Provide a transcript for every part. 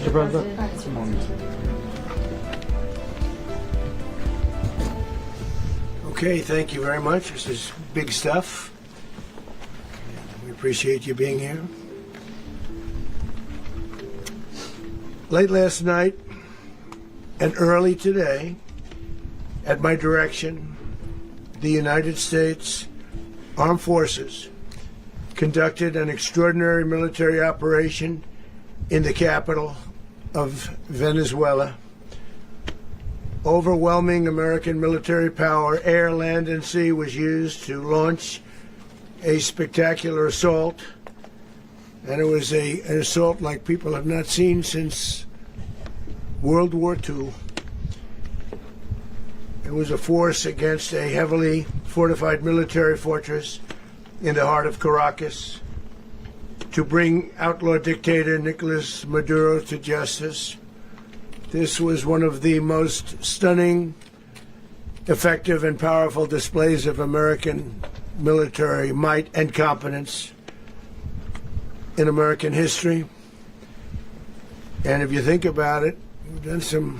Mr. President. Okay, thank you very much. This is big stuff. We appreciate you being here. Late last night and early today, at my direction, the United States Armed Forces conducted an extraordinary military operation in the capital of Venezuela. Overwhelming American military power, air, land, and sea, was used to launch a spectacular assault. And it was an assault like people have not seen since World War II. It was a force against a heavily fortified military fortress in the heart of Caracas to bring outlaw dictator Nicolas Maduro to justice. This was one of the most stunning, effective, and powerful displays of American military might and competence in American history. And if you think about it, we've done some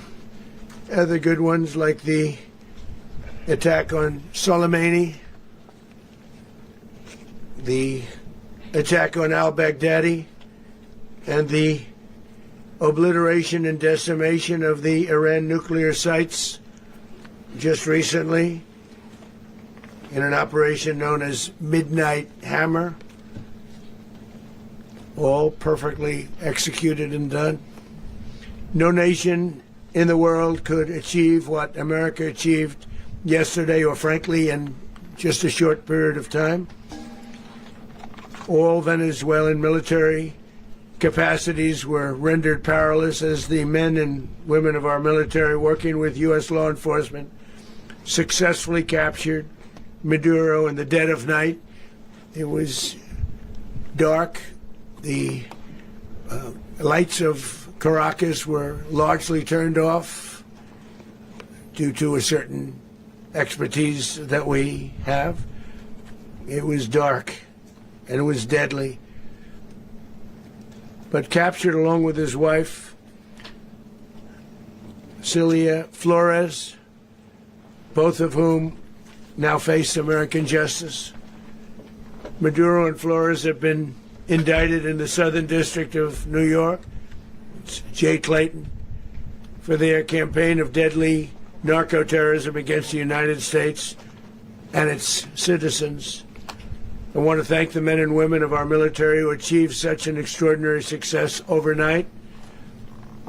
other good ones, like the attack on Soleimani, the attack on al-Baghdadi, and the obliteration and decimation of the Iran nuclear sites just recently in an operation known as Midnight Hammer, all perfectly executed and done. No nation in the world could achieve what America achieved yesterday, or frankly in just a short period of time. All Venezuelan military capacities were rendered powerless as the men and women of our military, working with U.S. law enforcement, successfully captured Maduro in the dead of night. It was dark. The lights of Caracas were largely turned off due to a certain expertise that we have. It was dark and it was deadly. But captured along with his wife, Celia Flores, both of whom now face American justice. Maduro and Flores have been indicted in the Southern District of New York, it's Jay Clayton, for their campaign of deadly narco-terrorism against the United States and its citizens. I want to thank the men and women of our military who achieved such an extraordinary success overnight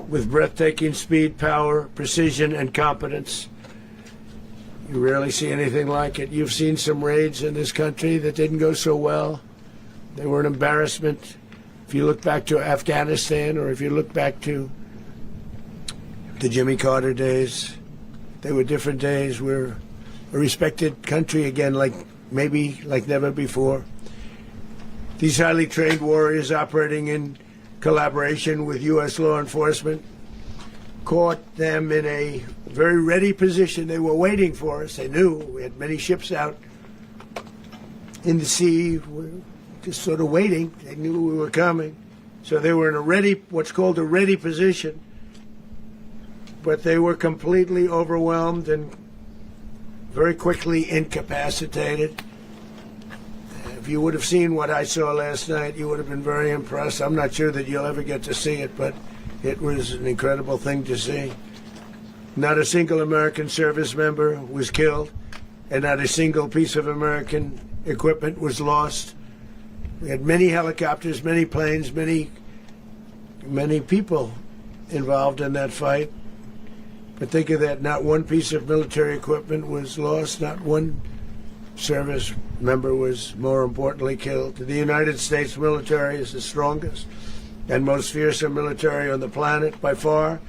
with breathtaking speed, power, precision, and competence. You rarely see anything like it. You've seen some raids in this country that didn't go so well. They were an embarrassment. If you look back to Afghanistan, or if you look back to the Jimmy Carter days, they were different days. We're a respected country again, like never before. These highly trained warriors, operating in collaboration with U.S. law enforcement, caught them in a very ready position. They were waiting for us. They knew we had many ships out in the sea, just sort of waiting. They knew we were coming. So they were in a ready, what's called a ready position. But they were completely overwhelmed and very quickly incapacitated. If you would have seen what I saw last night, you would have been very impressed. I'm not sure that you'll ever get to see it, but it was an incredible thing to see. Not a single American service member was killed, and not a single piece of American equipment was lost. We had many helicopters, many planes, many people involved in that fight. But think of that, not one piece of military equipment was lost, not one service member was, more importantly, killed. The United States military is the strongest and most fearsome military on the planet by far,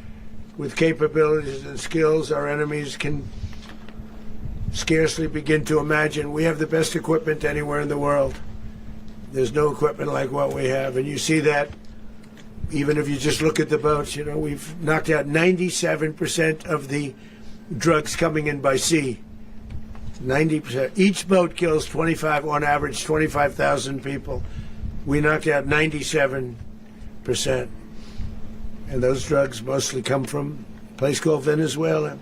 with capabilities and skills our enemies can scarcely begin to imagine. We have the best equipment anywhere in the world. There's no equipment like what we have, and you see that even if you just look at the boats. You know, we've knocked out 97% of the drugs coming in by sea. 90%. Each boat kills on average 25,000 people. We knocked out 97%. and those drugs mostly come from a place called Venezuela.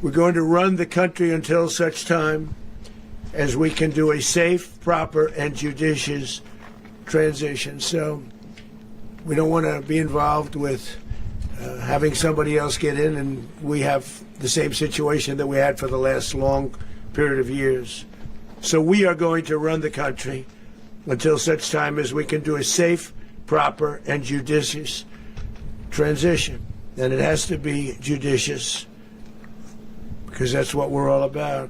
We're going to run the country until such time as we can do a safe, proper, and judicious transition. So we don't want to be involved with having somebody else get in, and we have the same situation that we had for the last long period of years. So we are going to run the country until such time as we can do a safe, proper, and judicious transition. And it has to be judicious, because that's what we're all about.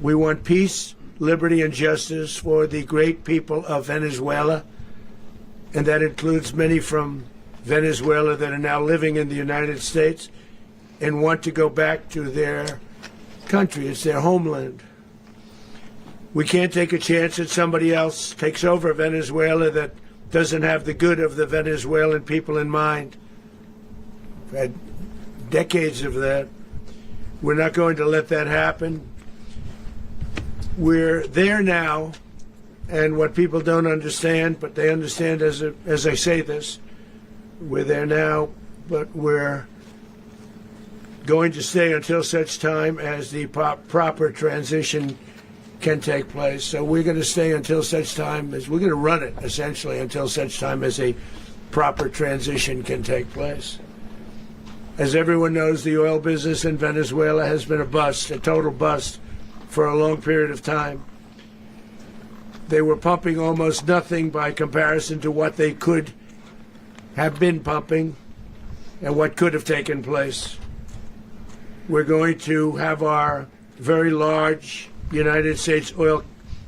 We want peace, liberty, and justice for the great people of Venezuela, and that includes many from Venezuela that are now living in the United States and want to go back to their country. It's their homeland. We can't take a chance that somebody else takes over Venezuela that doesn't have the good of the Venezuelan people in mind. We've had decades of that. We're not going to let that happen. We're there now, and what people don't understand, but they understand as I say this, we're there now, but we're going to stay until such time as the proper transition can take place. So we're going to stay until such time as we're going to run it, essentially, until such time as a proper transition can take place. As everyone knows, the oil business in Venezuela has been a bust, a total bust, for a long period of time. They were pumping almost nothing by comparison to what they could have been pumping and what could have taken place. We're going to have our very large United States oil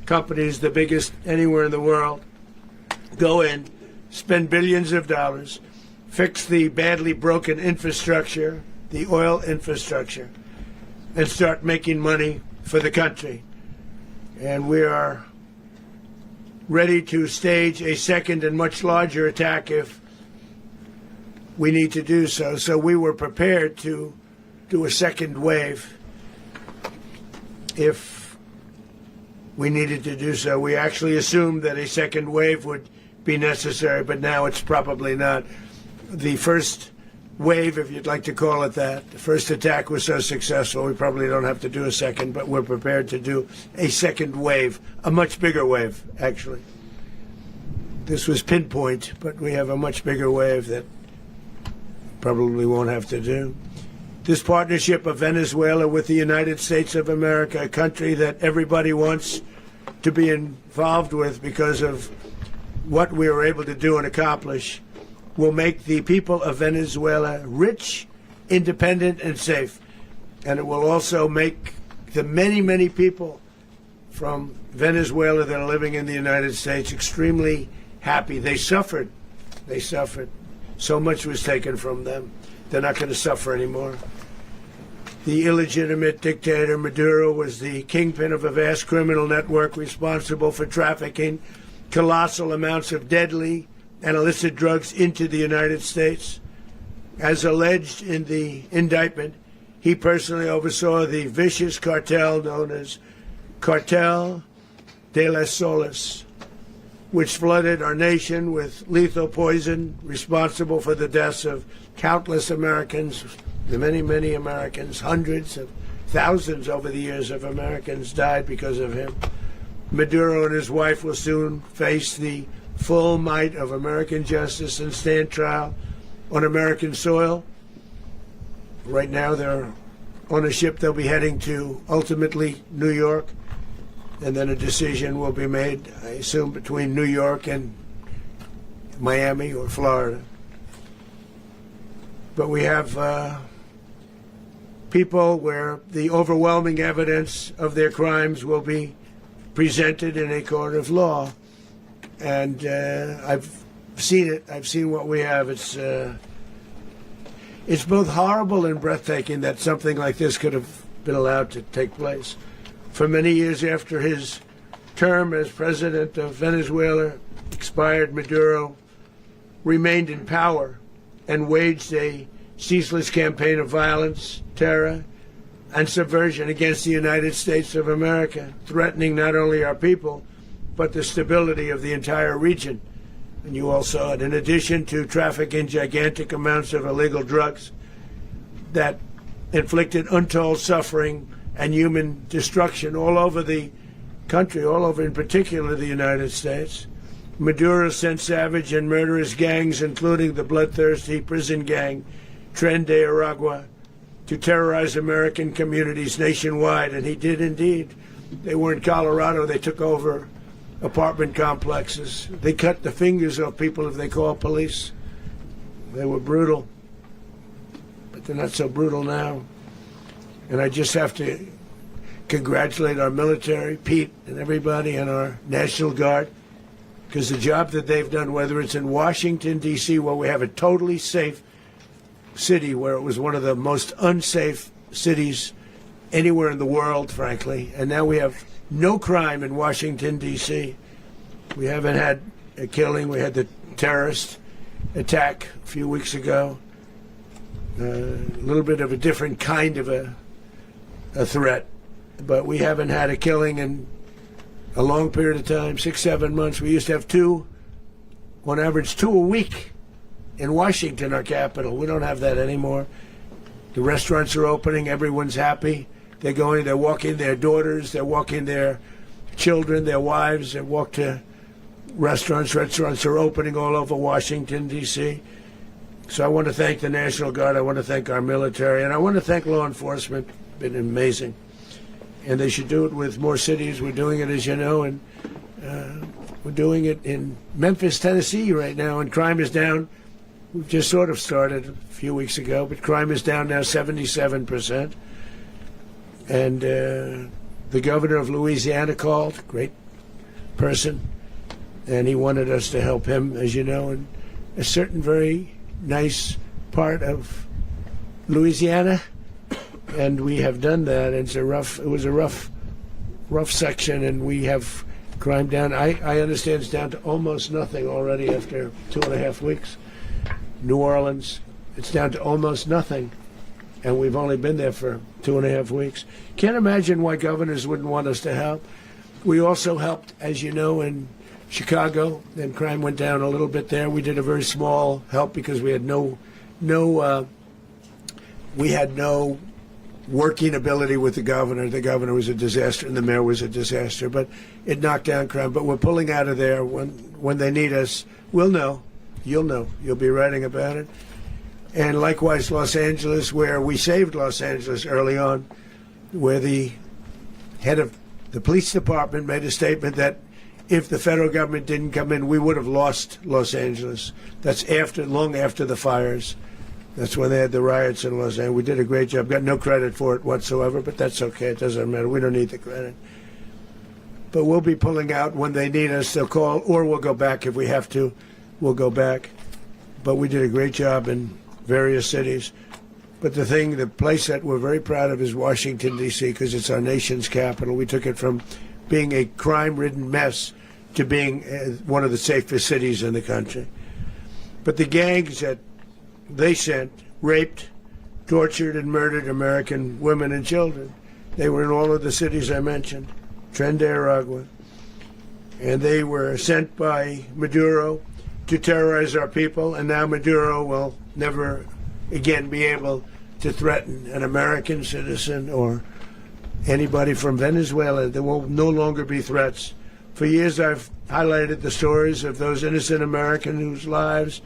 companies, the biggest anywhere in the world, go in, spend billions of dollars, fix the badly broken infrastructure, the oil infrastructure, and start making money for the country. And we are ready to stage a second and much larger attack if we need to do so. So we were prepared to do a second wave if we needed to do so. We actually assumed that a second wave would be necessary, but now it's probably not. The first wave, if you'd like to call it that, the first attack was so successful, we probably don't have to do a second, but we're prepared to do a second wave, a much bigger wave, actually. This was pinpoint, but we have a much bigger wave that probably won't have to do. This partnership of Venezuela with the United States of America, a country that everybody wants to be involved with because of what we were able to do and accomplish, will make the people of Venezuela rich, independent, and safe. And it will also make the many, many people from Venezuela that are living in the United States extremely happy. They suffered. They suffered. So much was taken from them. They're not going to suffer anymore. The illegitimate dictator Maduro was the kingpin of a vast criminal network responsible for trafficking colossal amounts of deadly and illicit drugs into the United States. As alleged in the indictment, he personally oversaw the vicious cartel known as Cartel de las Solas, which flooded our nation with lethal poison, responsible for the deaths of countless Americans, the many, many Americans. Hundreds of thousands over the years of Americans died because of him. Maduro and his wife will soon face the full might of American justice and stand trial on American soil. Right now they're on a ship. They'll be heading to, ultimately, New York. And then a decision will be made, I assume, between New York and Miami or Florida. But we have people where the overwhelming evidence of their crimes will be presented in a court of law. And I've seen it. I've seen what we have. It's both horrible and breathtaking that something like this could have been allowed to take place. For many years after his term as president of Venezuela expired, Maduro remained in power and waged a ceaseless campaign of violence, terror, and subversion against the United States of America, threatening not only our people, but the stability of the entire region. and you all saw it, in addition to trafficking gigantic amounts of illegal drugs that inflicted untold suffering and human destruction all over the country, all over in particular the United States. Maduro sent savage and murderous gangs, including the bloodthirsty prison gang Tren de Aragua, to terrorize American communities nationwide, and he did indeed. They were in Colorado. They took over apartment complexes. They cut the fingers off people if they called police. They were brutal, but they're not so brutal now. And I just have to congratulate our military, Pete and everybody, and our National Guard, because the job that they've done, whether it's in Washington, D.C., where we have a totally safe city, where it was one of the most unsafe cities anywhere in the world, frankly, and now we have no crime in Washington, D.C. We haven't had a killing. We had the terrorist attack a few weeks ago. A little bit of a different kind of a threat, but we haven't had a killing in a long period of time, 6-7 months. We used to have two, on average, 2 a week in Washington, our capital. We don't have that anymore. The restaurants are opening. Everyone's happy. They're walking their daughters. They're walking their children, their wives. They walk to restaurants. Restaurants are opening all over Washington, D.C. So I want to thank the National Guard. I want to thank our military. And I want to thank law enforcement. Been amazing. And they should do it with more cities. We're doing it, as you know, and we're doing it in Memphis, Tennessee right now, and crime is down. We've just sort of started a few weeks ago, but crime is down now 77%. And the governor of Louisiana called, great person, and he wanted us to help him, as you know, in a certain very nice part of Louisiana. And we have done that. It was a rough section, and we have crime down. I understand it's down to almost nothing already after 2.5 weeks. New Orleans, it's down to almost nothing, and we've only been there for 2.5 weeks. Can't imagine why governors wouldn't want us to help. We also helped, as you know, in Chicago, and crime went down a little bit there. We did a very small help because we had no working ability with the governor. The governor was a disaster, and the mayor was a disaster. But it knocked down crime. But we're pulling out of there when they need us. We'll know. You'll know. You'll be writing about it. And likewise, Los Angeles, where we saved Los Angeles early on, where the head of the police department made a statement that if the federal government didn't come in, we would have lost Los Angeles. That's long after the fires. That's when they had the riots in Los Angeles. We did a great job. Got no credit for it whatsoever, but that's okay. It doesn't matter. We don't need the credit. But we'll be pulling out when they need us. They'll call, or we'll go back if we have to. We'll go back. But we did a great job in various cities. But the place that we're very proud of is Washington, D.C., because it's our nation's capital. We took it from being a crime-ridden mess to being one of the safest cities in the country. But the gangs that they sent raped, tortured, and murdered American women and children. They were in all of the cities I mentioned, Tren de Aragua. And they were sent by Maduro to terrorize our people, and now Maduro will never again be able to threaten an American citizen or anybody from Venezuela. There will no longer be threats. For years I've highlighted the stories of those innocent Americans whose lives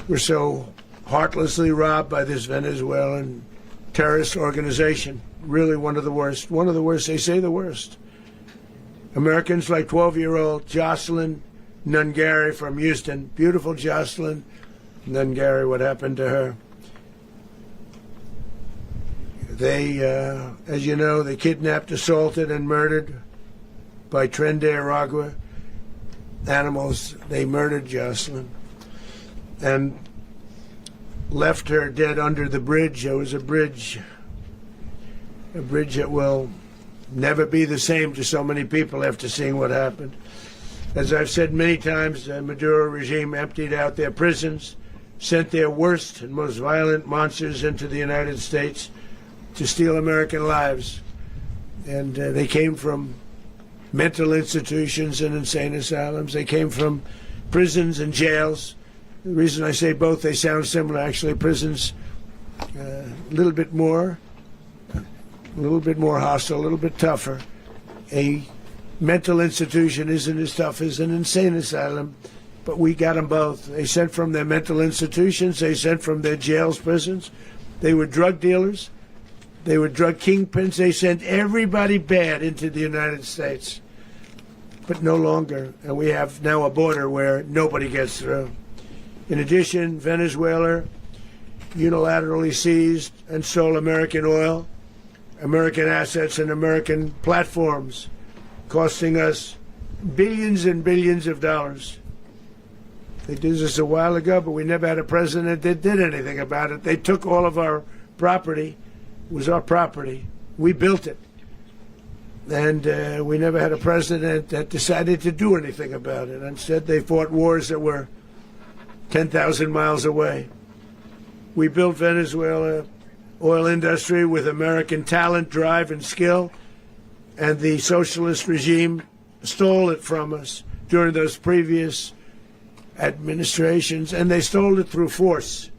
were so heartlessly robbed by this Venezuelan terrorist organization. Really one of the worst. They say the worst. Americans like 12-year-old Jocelyn Nungary from Houston. Beautiful Jocelyn Nungary, what happened to her? They, as you know, they kidnapped, assaulted, and murdered by Tren de Aragua animals. They murdered Jocelyn and left her dead under the bridge. There was a bridge that will never be the same to so many people after seeing what happened. As I've said many times, the Maduro regime emptied out their prisons, sent their worst and most violent monsters into the United States to steal American lives. And they came from mental institutions and insane asylums. They came from prisons and jails. The reason I say both, they sound similar. Actually, prisons a little bit more hostile, a little bit tougher. A mental institution isn't as tough as an insane asylum, but we got them both. They sent from their mental institutions, they sent from their jails, prisons. They were drug dealers, they were drug kingpins, they sent everybody bad into the United States. But no longer, and we have now a border where nobody gets through. In addition, Venezuela unilaterally seized and stole American oil, American assets, and American platforms, costing us billions and billions of dollars. They did this a while ago, but we never had a president that did anything about it. They took all of our property. It was our property. We built it. And we never had a president that decided to do anything about it. Instead, they fought wars that were 10,000 miles away. We built Venezuela oil industry with American talent, drive, and skill, and the socialist regime stole it from us during those previous administrations, and they stole it through force.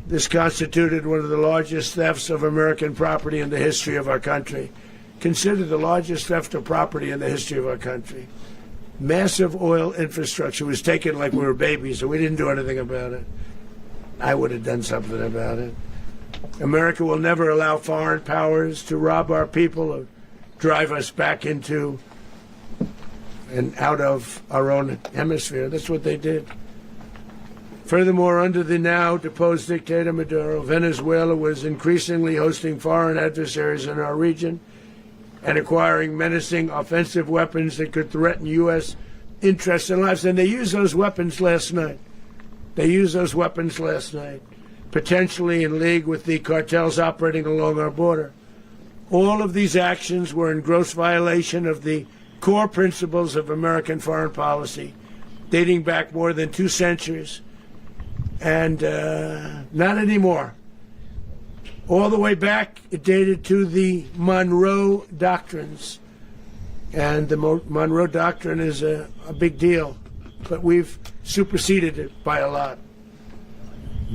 This constituted one of the largest thefts of American property in the history of our country. Considered the largest theft of property in the history of our country. Massive oil infrastructure was taken like we were babies, and we didn't do anything about it. I would have done something about it. America will never allow foreign powers to rob our people or drive us back into and out of our own hemisphere. That's what they did. Furthermore, under the now deposed dictator Maduro, Venezuela was increasingly hosting foreign adversaries in our region and acquiring menacing offensive weapons that could threaten U.S. interests and lives. And they used those weapons last night. Potentially in league with the cartels operating along our border. All of these actions were in gross violation of the core principles of American foreign policy, dating back more than 2 centuries. And not anymore. All the way back, it dated to the Monroe Doctrines. And the Monroe Doctrine is a big deal. But we've superseded it by a lot.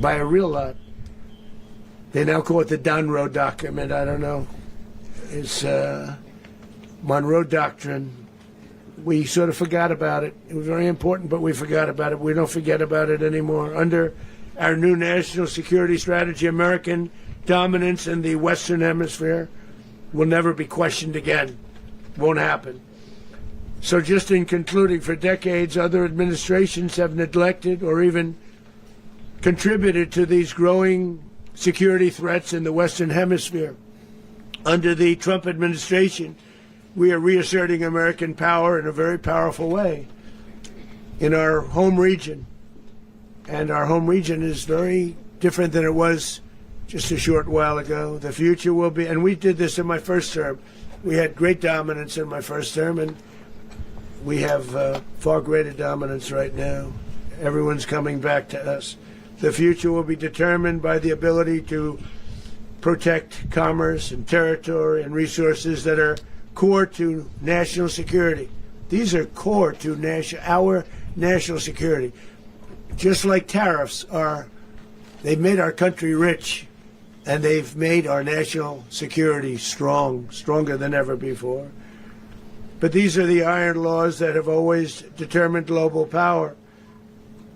By a real lot. They now call it the Monroe Document. I don't know. It's Monroe Doctrine. We sort of forgot about it. It was very important, but we forgot about it. We don't forget about it anymore. Under our new national security strategy, American dominance in the Western Hemisphere will never be questioned again. Won't happen. So just in concluding, for decades, other administrations have neglected or even contributed to these growing security threats in the Western Hemisphere. Under the Trump administration, we are reasserting American power in a very powerful way in our home region. And our home region is very different than it was just a short while ago. The future will be, and we did this in my first term. We had great dominance in my first term, and we have far greater dominance right now. Everyone's coming back to us. The future will be determined by the ability to protect commerce and territory and resources that are core to national security. These are core to our national security. Just like tariffs are, they've made our country rich, and they've made our national security stronger than ever before. But these are the iron laws that have always determined global power.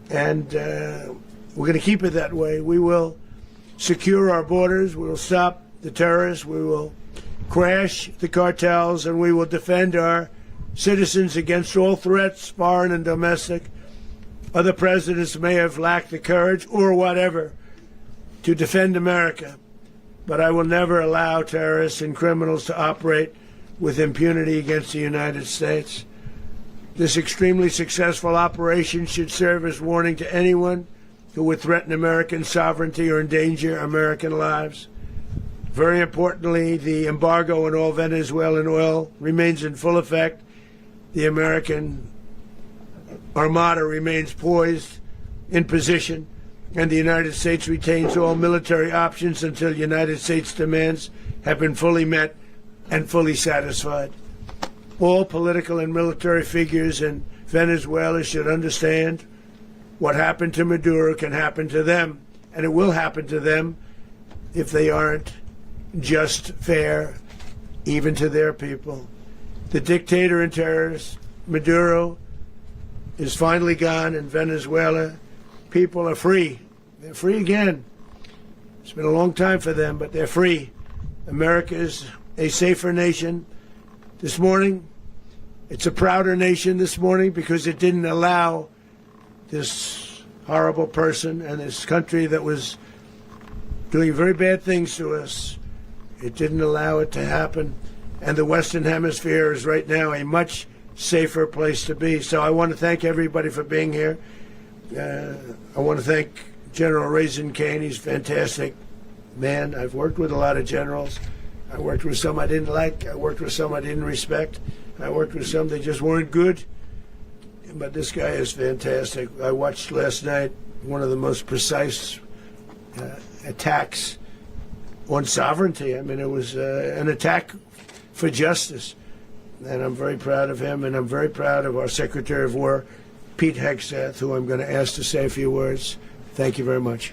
And we're going to keep it that way. We will secure our borders. We will stop the terrorists. We will crash the cartels, and we will defend our citizens against all threats, foreign and domestic. Other presidents may have lacked the courage or whatever to defend America, but I will never allow terrorists and criminals to operate with impunity against the United States. This extremely successful operation should serve as warning to anyone who would threaten American sovereignty or endanger American lives. Very importantly, the embargo on all Venezuelan oil remains in full effect. The American Armada remains poised in position, and the United States retains all military options until United States demands have been fully met and fully satisfied. All political and military figures in Venezuela should understand what happened to Maduro can happen to them, and it will happen to them if they aren't just, fair, even to their people. The dictator and terrorist, Maduro, is finally gone in Venezuela. People are free. They're free again. It's been a long time for them, but they're free. America is a safer nation this morning. It's a prouder nation this morning because it didn't allow this horrible person and this country that was doing very bad things to us. It didn't allow it to happen. And the Western Hemisphere is right now a much safer place to be. So I want to thank everybody for being here. I want to thank General Raisin Kane. He's a fantastic man. I've worked with a lot of generals. I worked with some I didn't like. I worked with some I didn't respect. I worked with some that just weren't good. But this guy is fantastic. I watched last night one of the most precise attacks on sovereignty. I mean, it was an attack for justice. And I'm very proud of him, and I'm very proud of our Secretary of War, Pete Hegseth, who I'm going to ask to say a few words. Thank you very much.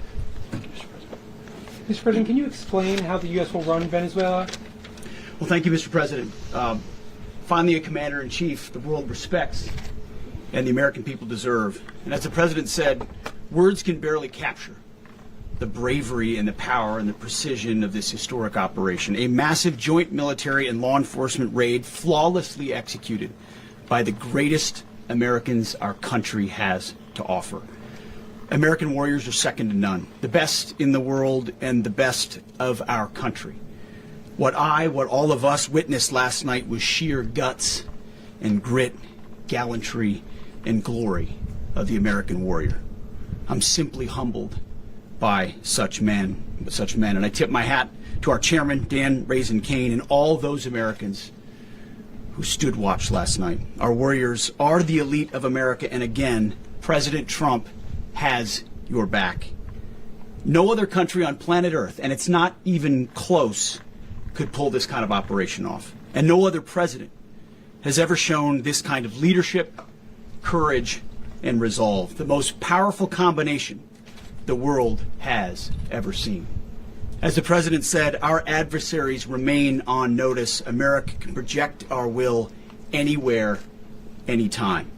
Mr. President, can you explain how the U.S. will run Venezuela? Well, thank you, Mr. President. Finally, a commander-in-chief the world respects and the American people deserve. And as the President said, words can barely capture the bravery and the power and the precision of this historic operation. A massive joint military and law enforcement raid flawlessly executed by the greatest Americans our country has to offer. American warriors are second to none, the best in the world and the best of our country. What all of us witnessed last night was sheer guts and grit, gallantry, and glory of the American warrior. I'm simply humbled by such men, and I tip my hat to our chairman, Dan Raisin Kane, and all those Americans who stood watch last night. Our warriors are the elite of America, and again, President Trump has your back. No other country on planet Earth, and it's not even close, could pull this kind of operation off. And no other president has ever shown this kind of leadership, courage, and resolve. The most powerful combination the world has ever seen. As the President said, our adversaries remain on notice. America can project our will anywhere, anytime.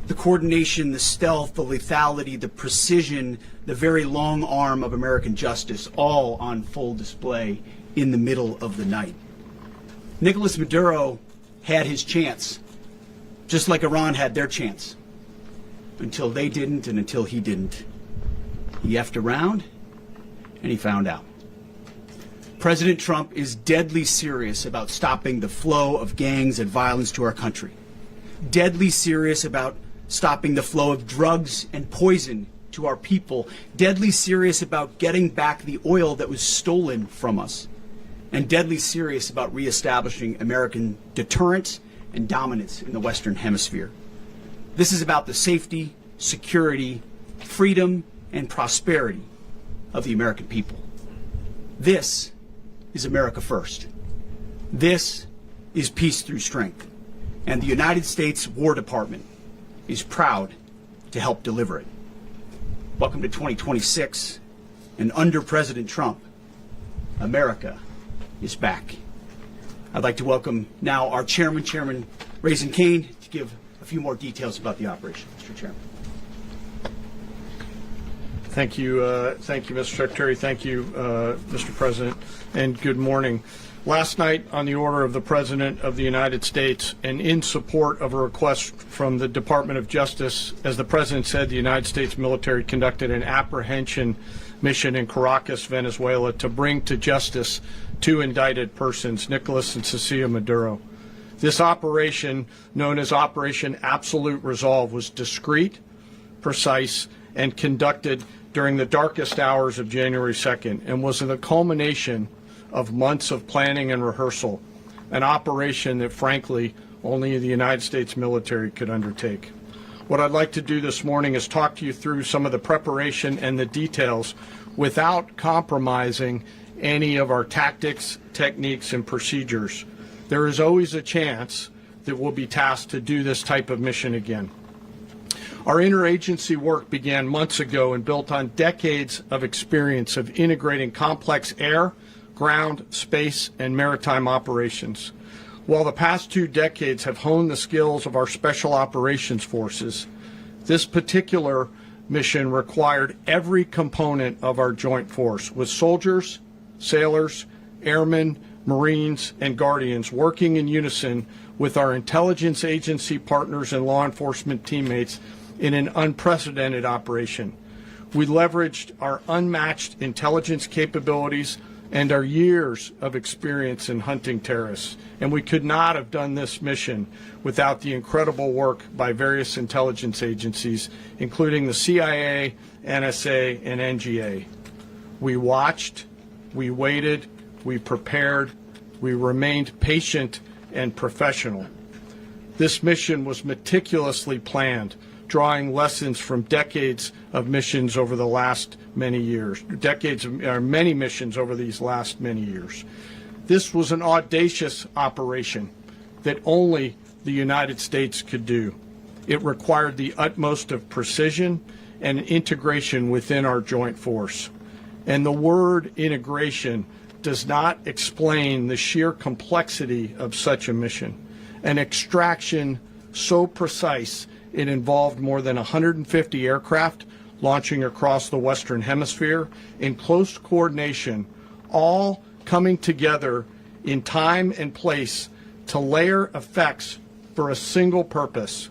The coordination, the stealth, the lethality, the precision, the very long arm of American justice, all on full display in the middle of the night. Nicolas Maduro had his chance, just like Iran had their chance, until they didn't and until he didn't. He effed around and he found out. President Trump is deadly serious about stopping the flow of gangs and violence to our country. Deadly serious about stopping the flow of drugs and poison to our people. Deadly serious about getting back the oil that was stolen from us. And deadly serious about reestablishing American deterrence and dominance in the Western Hemisphere. This is about the safety, security, freedom, and prosperity of the American people. This is America first. This is peace through strength. And the United States War Department is proud to help deliver it. Welcome to 2026, and under President Trump, America is back. I'd like to welcome now our chairman, Chairman Raisin Kane, to give a few more details about the operation. Mr. Chairman. Thank you, Mr. Secretary. Thank you, Mr. President, and good morning. Last night, on the order of the President of the United States and in support of a request from the Department of Justice, as the President said, the United States military conducted an apprehension mission in Caracas, Venezuela, to bring to justice two indicted persons, Nicolas and Cecilia Maduro. This operation, known as Operation Absolute Resolve, was discreet, precise, and conducted during the darkest hours of January 2nd and was the culmination of months of planning and rehearsal, an operation that, frankly, only the United States military could undertake. What I'd like to do this morning is talk to you through some of the preparation and the details without compromising any of our tactics, techniques, and procedures. There is always a chance that will be tasked to do this type of mission again. Our interagency work began months ago and built on decades of experience of integrating complex air, ground, space, and maritime operations. While the past 2 decades have honed the skills of our special operations forces, this particular mission required every component of our joint force, with soldiers, sailors, airmen, Marines, and Guardians working in unison with our intelligence agency partners and law enforcement teammates in an unprecedented operation. We leveraged our unmatched intelligence capabilities and our years of experience in hunting terrorists, and we could not have done this mission without the incredible work by various intelligence agencies, including the CIA, NSA, and NGA. We watched, we waited, we prepared, we remained patient and professional. This mission was meticulously planned, drawing lessons from decades of missions over the last many years, many missions over these last many years. This was an audacious operation that only the United States could do. It required the utmost of precision and integration within our joint force. And the word integration does not explain the sheer complexity of such a mission. An extraction so precise it involved more than 150 aircraft launching across the Western Hemisphere in close coordination, all coming together in time and place to layer effects for a single purpose: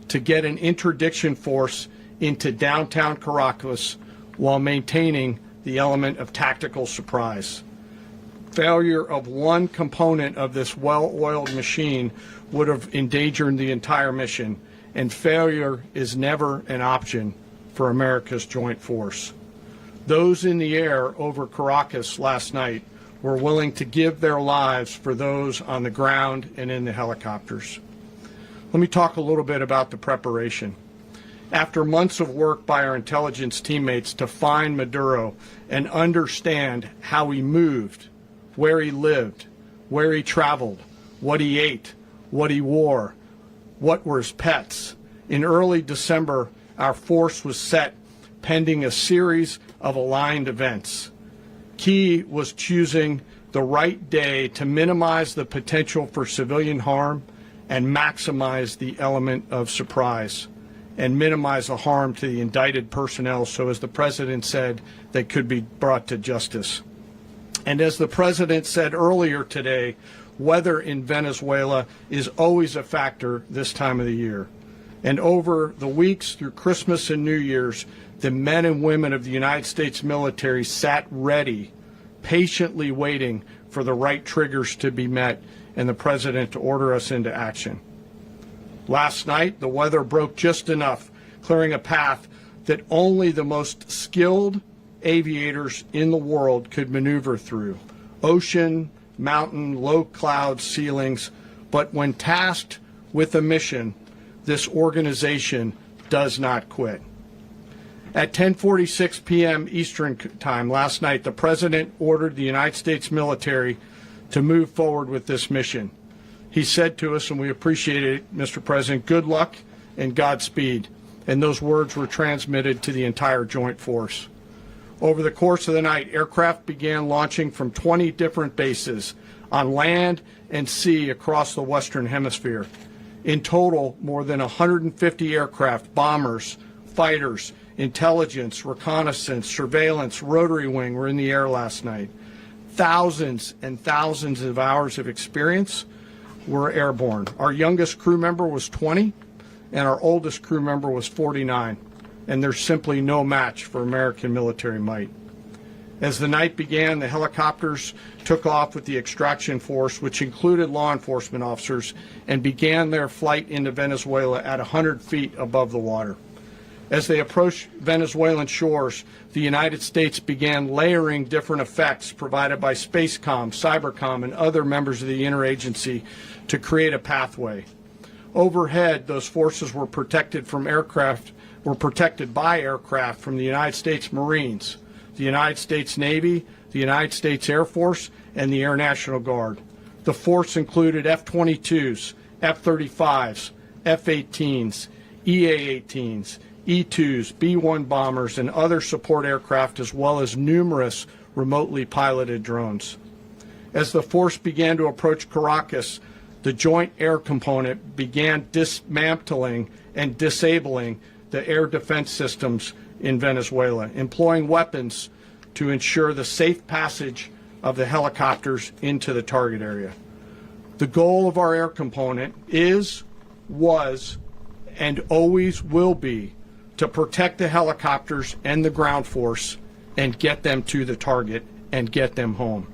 to get an interdiction force into downtown Caracas while maintaining the element of tactical surprise. Failure of one component of this well-oiled machine would have endangered the entire mission, and failure is never an option for America's joint force. Those in the air over Caracas last night were willing to give their lives for those on the ground and in the helicopters. Let me talk a little bit about the preparation. After months of work by our intelligence teammates to find Maduro and understand how he moved, where he lived, where he traveled, what he ate, what he wore, what were his pets, in early December, our force was set pending a series of aligned events. Key was choosing the right day to minimize the potential for civilian harm and maximize the element of surprise, and minimize the harm to the indicted personnel so, as the President said, they could be brought to justice. And as the President said earlier today, weather in Venezuela is always a factor this time of the year. And over the weeks through Christmas and New Year's, the men and women of the United States military sat ready, patiently waiting for the right triggers to be met and the President to order us into action. Last night, the weather broke just enough, clearing a path that only the most skilled aviators in the world could maneuver through. Ocean, mountain, low cloud ceilings, but when tasked with a mission, this organization does not quit. At 10:46 p.m. Eastern Time last night, the President ordered the United States military to move forward with this mission. He said to us, and we appreciate it, Mr. President, good luck and Godspeed. And those words were transmitted to the entire joint force. Over the course of the night, aircraft began launching from 20 different bases on land and sea across the Western Hemisphere. In total, more than 150 aircraft, bombers, fighters, intelligence, reconnaissance, surveillance, rotary wing were in the air last night. Thousands and thousands of hours of experience were airborne. Our youngest crew member was 20, and our oldest crew member was 49. And there's simply no match for American military might. As the night began, the helicopters took off with the extraction force, which included law enforcement officers, and began their flight into Venezuela at 100 feet above the water. As they approached Venezuelan shores, the United States began layering different effects provided by Spacecom, Cybercom, and other members of the interagency to create a pathway. Overhead, those forces were protected by aircraft from the United States Marines, the United States Navy, the United States Air Force, and the Air National Guard. The force included F-22s, F-35s, F-18s, EA-18s, E-2s, B-1 bombers, and other support aircraft, as well as numerous remotely piloted drones. As the force began to approach Caracas, the Joint Air Component began dismantling and disabling the air defense systems in Venezuela, employing weapons to ensure the safe passage of the helicopters into the target area. The goal of our air component is, was, and always will be to protect the helicopters and the ground force and get them to the target and get them home.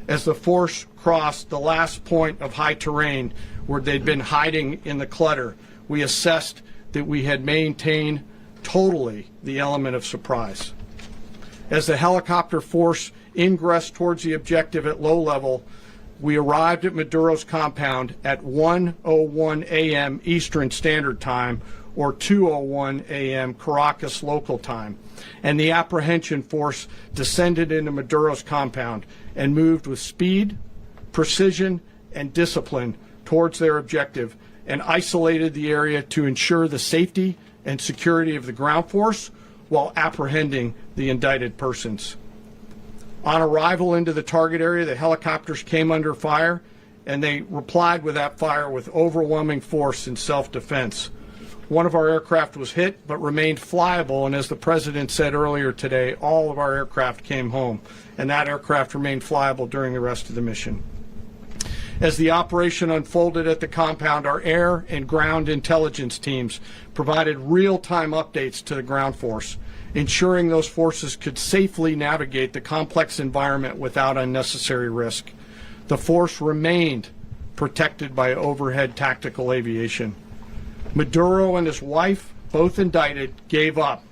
As the force crossed the last point of high terrain where they'd been hiding in the clutter, we assessed that we had maintained totally the element of surprise. As the helicopter force ingressed towards the objective at low level, we arrived at Maduro's compound at 1:01 a.m. Eastern Standard Time, or 2:01 a.m. Caracas local time, and the apprehension force descended into Maduro's compound and moved with speed, precision, and discipline towards their objective, and isolated the area to ensure the safety and security of the ground force while apprehending the indicted persons. On arrival into the target area, the helicopters came under fire, and they replied with that fire with overwhelming force in self-defense. One of our aircraft was hit but remained flyable, and as the President said earlier today, all of our aircraft came home, and that aircraft remained flyable during the rest of the mission. As the operation unfolded at the compound, our air and ground intelligence teams provided real-time updates to the ground force, ensuring those forces could safely navigate the complex environment without unnecessary risk. The force remained protected by overhead tactical aviation. Maduro and his wife, both indicted, gave up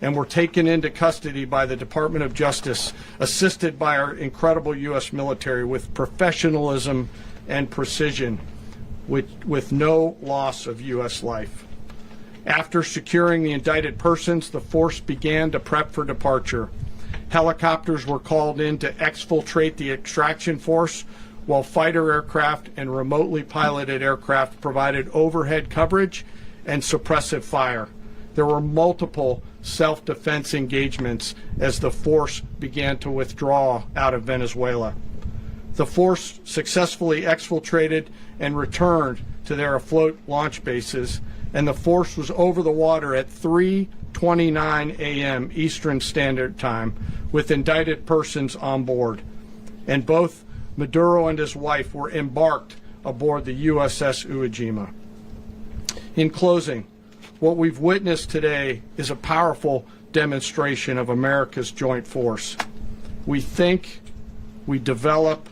and were taken into custody by the Department of Justice, assisted by our incredible U.S. military with professionalism and precision, with no loss of U.S. life. After securing the indicted persons, the force began to prep for departure. Helicopters were called in to exfiltrate the extraction force, while fighter aircraft and remotely piloted aircraft provided overhead coverage and suppressive fire. There were multiple self-defense engagements as the force began to withdraw out of Venezuela. The force successfully exfiltrated and returned to their afloat launch bases, and the force was over the water at 3:29 a.m. Eastern Standard Time with indicted persons on board. And both Maduro and his wife were embarked aboard the USS Iwo Jima. In closing, what we've witnessed today is a powerful demonstration of America's joint force. We think, we develop,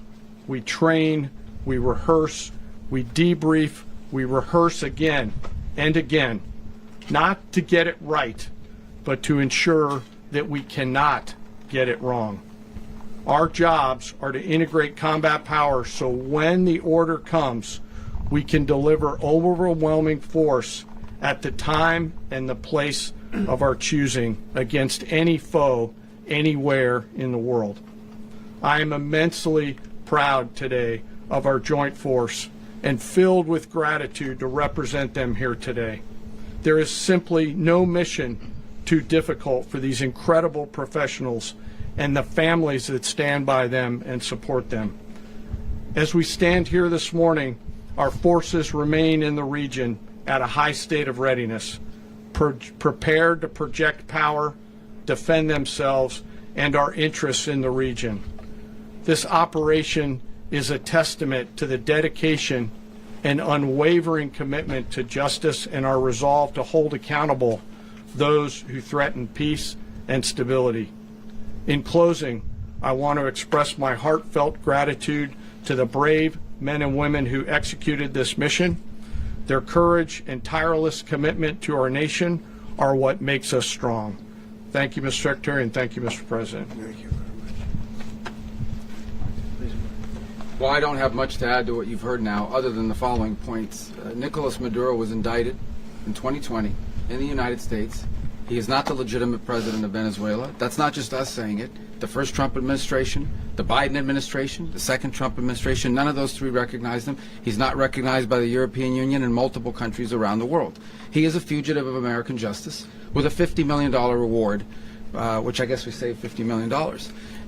we train, we rehearse, we debrief, we rehearse again and again, not to get it right, but to ensure that we cannot get it wrong. Our jobs are to integrate combat power so when the order comes, we can deliver overwhelming force at the time and the place of our choosing against any foe anywhere in the world. I am immensely proud today of our joint force and filled with gratitude to represent them here today. There is simply no mission too difficult for these incredible professionals and the families that stand by them and support them. As we stand here this morning, our forces remain in the region at a high state of readiness, prepared to project power, defend themselves, and our interests in the region. This operation is a testament to the dedication and unwavering commitment to justice and our resolve to hold accountable those who threaten peace and stability. In closing, I want to express my heartfelt gratitude to the brave men and women who executed this mission. Their courage and tireless commitment to our nation are what makes us strong. Thank you, Mr. Secretary, and thank you, Mr. President. Thank you very much. Well, I don't have much to add to what you've heard now, other than the following points. Nicolas Maduro was indicted in 2020 in the United States He is not the legitimate president of Venezuela. That's not just us saying it. The first Trump administration, the Biden administration, the second Trump administration, none of those three recognized him. He's not recognized by the European Union and multiple countries around the world. He is a fugitive of American justice with a $50 million reward, which I guess we saved $50 million.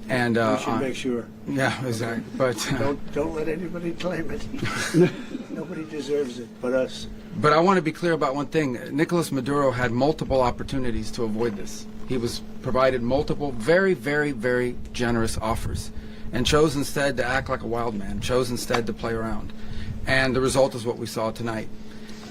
And We should make sure. yeah, exactly. But Don't let anybody claim it. Nobody deserves it but us. But I want to be clear about one thing. Nicolas Maduro had multiple opportunities to avoid this. He was provided multiple very, very, very generous offers and chose instead to act like a wild man, chose instead to play around. And the result is what we saw tonight.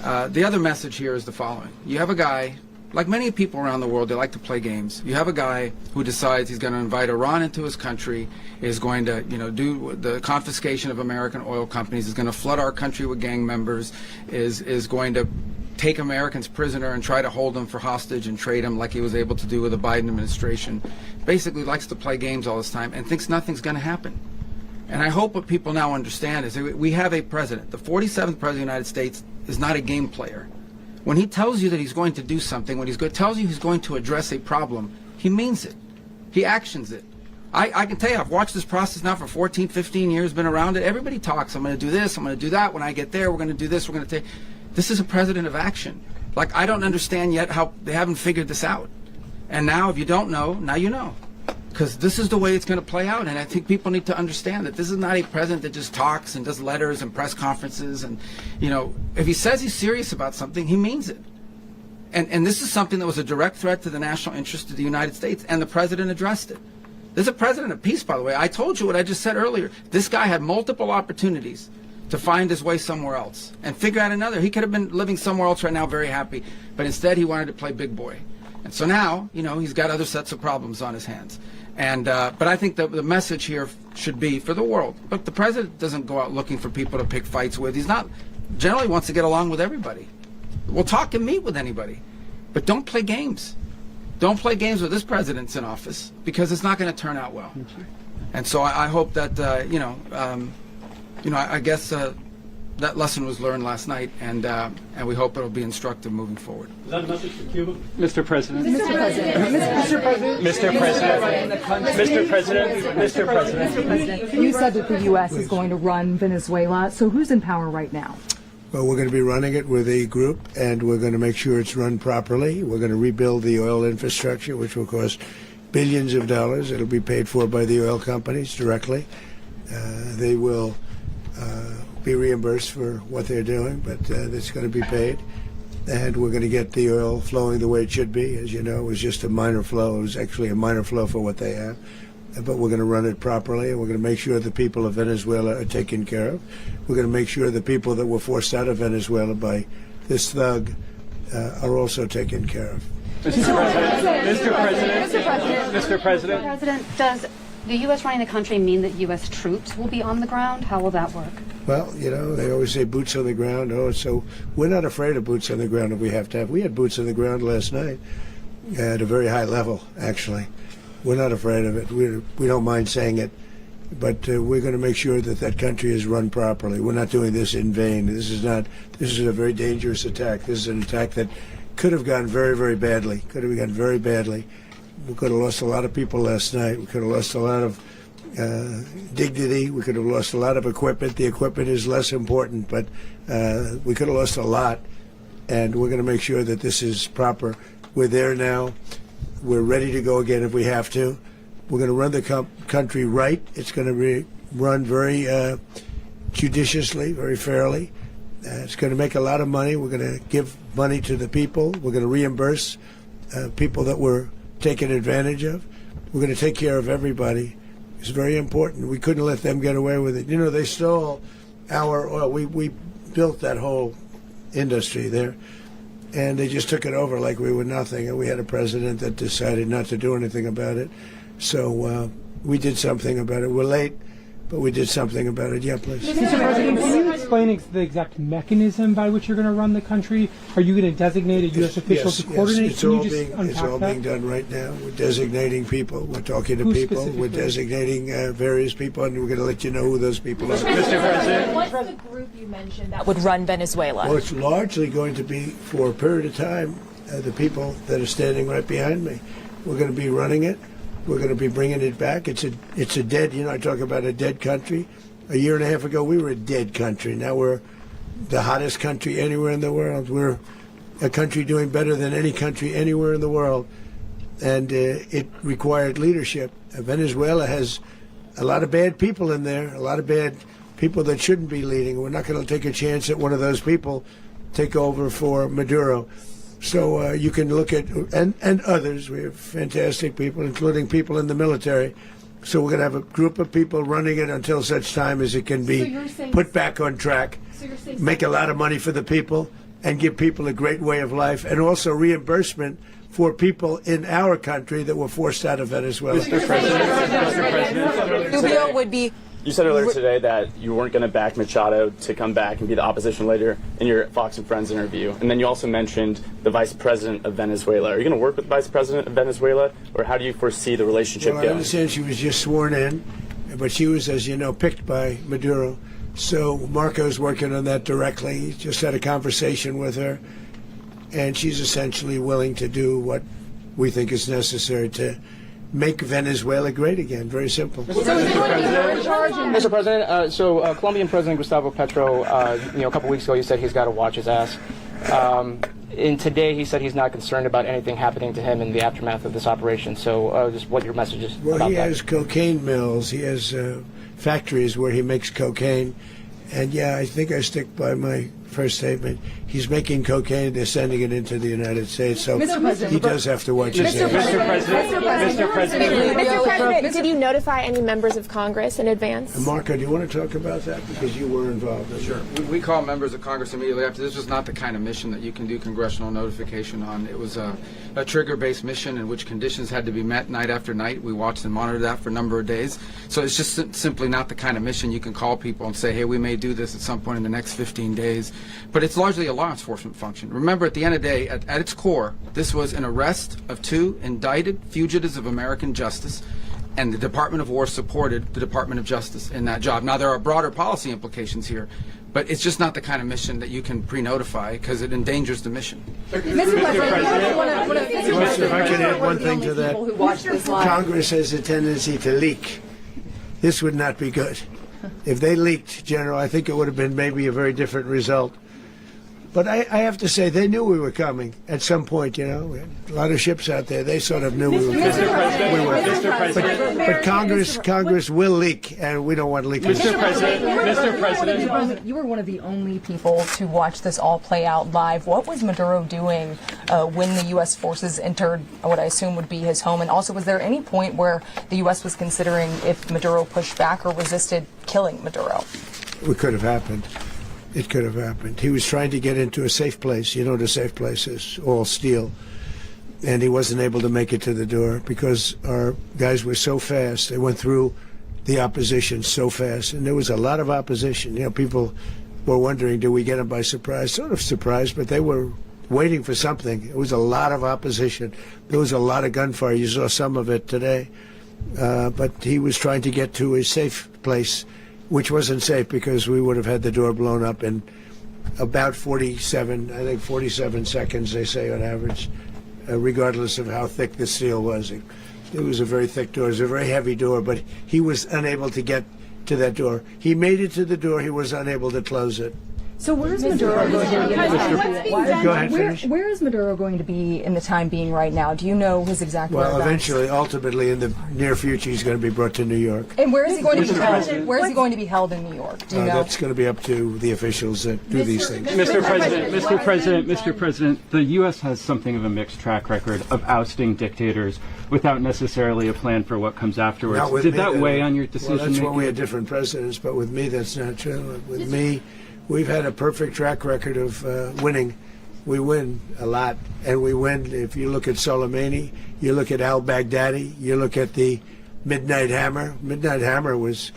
The other message here is the following. You have a guy, like many people around the world, they like to play games. You have a guy who decides he's going to invite Iran into his country, is going to, do the confiscation of American oil companies, is going to flood our country with gang members, is going to take Americans prisoner and try to hold them for hostage and trade them like he was able to do with the Biden administration. Basically likes to play games all this time and thinks nothing's going to happen. And I hope what people now understand is that we have a president. The 47th president of the United States is not a game player. When he tells you that he's going to do something, when tells you he's going to address a problem, he means it. He actions it. I can tell you, I've watched this process now for 14, 15 years, been around it. Everybody talks, I'm going to do this, I'm going to do that. When I get there, we're going to do this, we're going to take... This is a president of action. Like, I don't understand yet how they haven't figured this out. And now, if you don't know, now you know. Because this is the way it's going to play out. And I think people need to understand that this is not a president that just talks and does letters and press conferences. And, if he says he's serious about something, he means it. And this is something that was a direct threat to the national interest of the United States. And the president addressed it. This is a president of peace, by the way. I told you what I just said earlier. This guy had multiple opportunities to find his way somewhere else and figure out another. He could have been living somewhere else right now very happy. But instead, he wanted to play big boy. And so now, he's got other sets of problems on his hands. And but I think the message here should be for the world. But the president doesn't go out looking for people to pick fights with. He's not generally wants to get along with everybody. We'll talk and meet with anybody. But don't play games. Don't play games with this president's in office because it's not going to turn out well. And so I hope that, I guess that lesson was learned last night, and we hope it'll be instructive moving forward. Is that a message for Cuba? Mr. President. Mr. President. You said that the U.S. is going to run Venezuela. So who's in power right now? Well, we're going to be running it with a group, and we're going to make sure it's run properly. We're going to rebuild the oil infrastructure, which will cost billions of dollars. It'll be paid for by the oil companies directly. They will be reimbursed for what they're doing, but it's going to be paid. And we're going to get the oil flowing the way it should be. As you know, it was just a minor flow. It was actually a minor flow for what they have. But we're going to run it properly, and we're going to make sure the people of Venezuela are taken care of. We're going to make sure the people that were forced out of Venezuela by this thug are also taken care of. Mr. President. Does the U.S. running the country mean that U.S. troops will be on the ground? How will that work? Well, they always say boots on the ground. So we're not afraid of boots on the ground if we have to have. We had boots on the ground last night at a very high level, actually. We're not afraid of it. We don't mind saying it. But we're going to make sure that that country is run properly. We're not doing this in vain. This is a very dangerous attack. This is an attack that could have gone very, very badly. Could have gone very badly. We could have lost a lot of people last night. We could have lost a lot of dignity. We could have lost a lot of equipment. The equipment is less important, but we could have lost a lot. And we're going to make sure that this is proper. We're there now. We're ready to go again if we have to. We're going to run the country right. It's going to be run very judiciously, very fairly. It's going to make a lot of money. We're going to give money to the people. We're going to reimburse people that were taken advantage of. We're going to take care of everybody. It's very important. We couldn't let them get away with it. They stole our oil. We built that whole industry there, and they just took it over like we were nothing. And we had a president that decided not to do anything about it. So we did something about it. We're late, but we did something about it. Yeah, please. Mr. President, can you explain the exact mechanism by which you're going to run the country? Are you going to designate a U.S. official to coordinate? It's all being done right now. We're designating people. We're talking to people. We're designating various people, and we're going to let you know who those people are. Mr. President. What's the group you mentioned that would run Venezuela? Well, it's largely going to be, for a period of time, the people that are standing right behind me. We're going to be running it. We're going to be bringing it back. It's a dead, I talk about a dead country. A year and a half ago, we were a dead country. Now we're the hottest country anywhere in the world. We're a country doing better than any country anywhere in the world. And it required leadership. Venezuela has a lot of bad people in there, a lot of bad people that shouldn't be leading. We're not going to take a chance that one of those people take over for Maduro. So you can look at, and others, we have fantastic people, including people in the military. So we're going to have a group of people running it until such time as it can be put back on track, make a lot of money for the people, and give people a great way of life, and also reimbursement for people in our country that were forced out of Venezuela. Mr. President, Rubio would be. you said earlier today that you weren't going to back Machado to come back and be the opposition leader in your Fox and Friends interview. And then you also mentioned the Vice President of Venezuela. Are you going to work with the Vice President of Venezuela, or how do you foresee the relationship Well, I going? understand she was just sworn in, but she was, as you know, picked by Maduro. So Marco's working on that directly. He just had a conversation with her, and she's essentially willing to do what we think is necessary to make Venezuela great again. Very simple. Mr. President, Colombian President Gustavo Petro, a couple weeks ago, he said he's got to watch his ass. And today he said he's not concerned about anything happening to him in the aftermath of this operation. So just what your message is Well, about he that. has cocaine mills. He has factories where he makes cocaine. And yeah, I think I stick by my first statement. He's making cocaine. They're sending it into the United States. So Mr. President, he does have to watch his ass. Mr. President, Did you notify any members of Congress in advance? Marco, do you want to talk about that? Because you were involved in Sure. We call members of Congress immediately after. This was not the kind of mission that you can do congressional notification on. It was a trigger-based mission in which conditions had to be met night after night. We watched and monitored that for a number of days. So it's just simply not the kind of mission you can call people and say, hey, we may do this at some point in the next 15 days. But it's largely a law enforcement function. Remember, at the end of the day, at its core, this was an arrest of 2 indicted fugitives of American justice, and the Department of War supported the Department of Justice in that job. Now, there are broader policy implications here, but it's just not the kind of mission that you can pre-notify because it endangers the mission. Mr. President, If I can add one thing to that, Congress has a tendency to leak. This would not be good. If they leaked, General, I think it would have been maybe a very different result. But I have to say, they knew we were coming at some point, We had a lot of ships out there. They sort of knew we were coming. But Congress will leak, and we don't want leakers. Mr. President, you were one of the only people to watch this all play out live. What was Maduro doing when the U.S. forces entered what I assume would be his home? And also, was there any point where the U.S. was considering if Maduro pushed back or resisted killing Maduro? It could have happened. It could have happened. He was trying to get into a safe place. The safe place is all steel. And he wasn't able to make it to the door because our guys were so fast. They went through the opposition so fast. And there was a lot of opposition. People were wondering, do we get them by surprise? Sort of surprised, but they were waiting for something. It was a lot of opposition. There was a lot of gunfire. You saw some of it today. But he was trying to get to a safe place, which wasn't safe because we would have had the door blown up in about 47 seconds, they say on average, regardless of how thick the steel was. It was a very thick door. It was a very heavy door, but he was unable to get to that door. He made it to the door. He was unable to close it. So where is Maduro going to be? Go ahead, finish. Where is Maduro going to be in the time being right now? Do you know his exact Well, whereabouts? eventually, ultimately, in the near future, he's going to be brought to New York. And where is he going to be held? Where is he going to be held in New York? Do you know? That's going to be up to the officials that do these things. Mr. President, the U.S. has something of a mixed track record of ousting dictators without necessarily a plan for what comes afterwards. Not with Did me, that though. weigh on your decision Well, that's making? when we had different presidents, but with me, that's not true. With me, we've had a perfect track record of winning. We win a lot, and we win. If you look at Soleimani, you look at al-Baghdadi, you look at the Midnight Hammer. Midnight Hammer was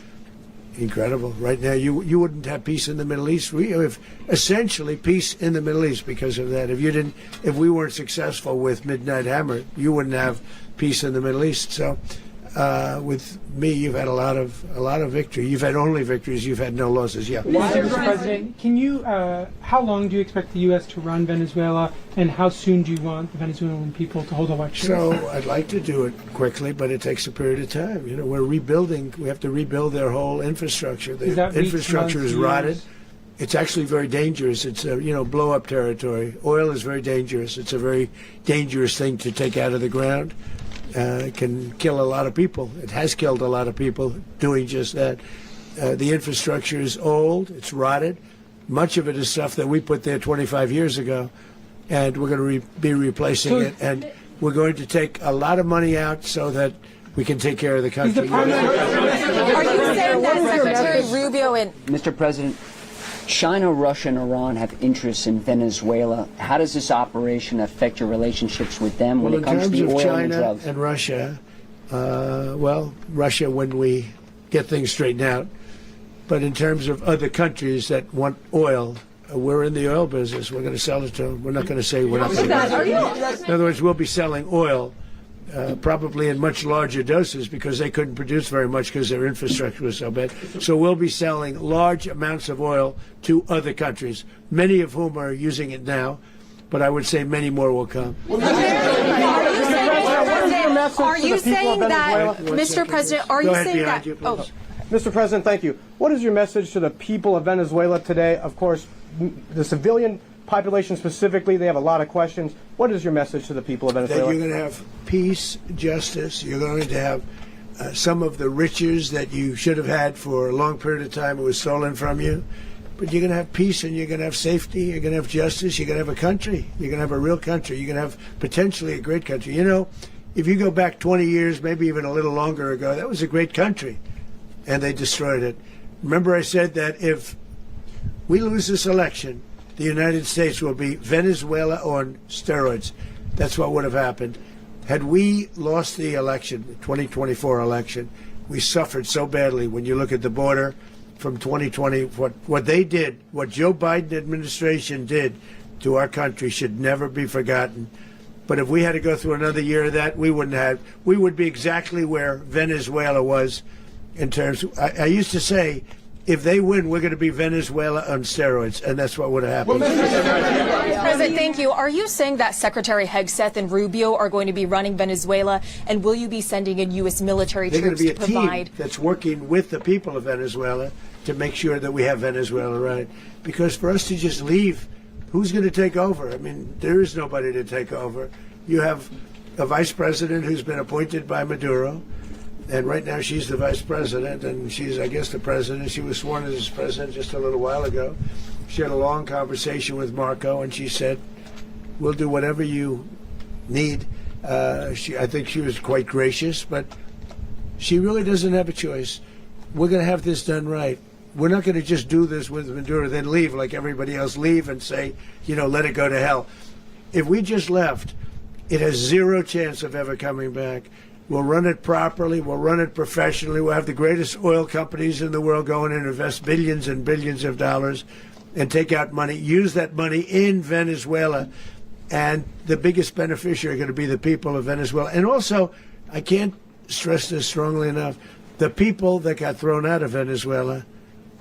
incredible. Right now, you wouldn't have peace in the Middle East. We have essentially peace in the Middle East because of that. If we weren't successful with Midnight Hammer, you wouldn't have peace in the Middle East. So With me, you've had a lot of victory. You've had only victories. You've had no losses. Yeah. Mr. President, can you? How long do you expect the U.S. to run Venezuela, and how soon do you want the Venezuelan people to hold elections? So I'd like to do it quickly, but it takes a period of time. You know, we're rebuilding. We have to rebuild their whole infrastructure. The infrastructure is rotted. It's actually very dangerous. It's blow-up territory. Oil is very dangerous. It's a very dangerous thing to take out of the ground. It can kill a lot of people. It has killed a lot of people doing just that. The infrastructure is old. It's rotted. Much of it is stuff that we put there 25 years ago, and we're going to be replacing it. And we're going to take a lot of money out so that we can take care of the country. Are you saying that Secretary Rubio and Mr. President, China, Russia, and Iran have interests in Venezuela. How does this operation affect your relationships with them when it comes to the oil and drugs? In terms of China and Russia, Russia when we get things straightened out. But in terms of other countries that want oil, we're in the oil business. We're going to sell it to them. We're not going to say we're not going to. In other words, we'll be selling oil. Probably in much larger doses because they couldn't produce very much because their infrastructure was so bad. So we'll be selling large amounts of oil to other countries, many of whom are using it now, but I would say many more will come. Are you saying that, Mr. President, are you saying that? Mr. President, thank you. What is your message to the people of Venezuela today? Of course, the civilian population specifically, they have a lot of questions. What is your message to the people of Venezuela? That you're going to have peace, justice. You're going to have some of the riches that you should have had for a long period of time. It was stolen from you. But you're going to have peace and you're going to have safety. You're going to have justice. You're going to have a country. You're going to have a real country. You're going to have potentially a great country. You know, if you go back 20 years, maybe even a little longer ago, that was a great country. And they destroyed it. Remember I said that if we lose this election, the United States will be Venezuela on steroids. That's what would have happened. Had we lost the election, the 2024 election, we suffered so badly. When you look at the border from 2020, what they did, what Joe Biden administration did to our country should never be forgotten. But if we had to go through another year of that, we would be exactly where Venezuela was in terms of, I used to say, if they win, we're going to be Venezuela on steroids, and that's what would have happened. President, thank you. Are you saying that Secretary Hegseth and Rubio are going to be running Venezuela, and will you be sending in U.S. military troops to provide? They're going to be a team that's working with the people of Venezuela to make sure that we have Venezuela right. Because for us to just leave, who's going to take over? I mean, there is nobody to take over. You have a vice president who's been appointed by Maduro. And right now she's the vice president, and she's, I guess, the president. She was sworn as president just a little while ago. She had a long conversation with Marco, and she said, we'll do whatever you need. I think she was quite gracious, but she really doesn't have a choice. We're going to have this done right. We're not going to just do this with Maduro, then leave like everybody else, leave and say, let it go to hell. If we just left, it has zero chance of ever coming back. We'll run it properly. We'll run it professionally. We'll have the greatest oil companies in the world going and invest billions and billions of dollars and take out money, use that money in Venezuela. And the biggest beneficiary are going to be the people of Venezuela. And also, I can't stress this strongly enough, the people that got thrown out of Venezuela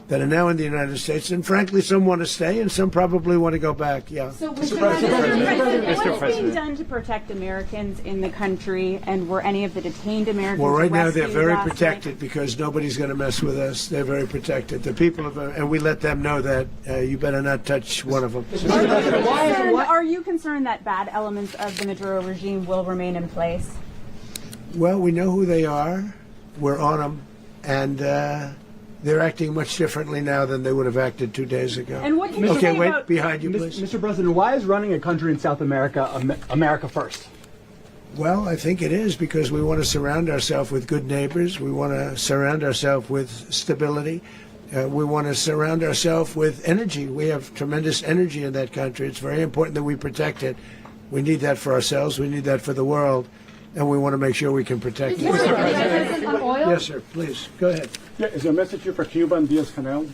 that are now in the United States, and frankly, some want to stay, and some probably want to go back. Yeah. So, Mr. President, what's being done to protect Americans in the country, and were any of the detained Americans Well, right now they're very last protected night? because nobody's going to mess with us. They're very protected. The people of, and we let them know that you better not touch one of them. Are you concerned that bad elements of the Maduro regime will remain in place? Well, we know who they are. We're on them, and. They're acting much differently now than they would have acted 2 days ago. And what can you say wait, about behind you, please. Mr. President, why is running a country in South America America first? Well, I think it is because we want to surround ourselves with good neighbors. We want to surround ourselves with stability. We want to surround ourselves with energy. We have tremendous energy in that country. It's very important that we protect it. We need that for ourselves. We need that for the world. And we want to make sure we can protect it. Yes, sir. Please, go ahead. Yeah, is there a message here for Cuba and Diaz-Canel?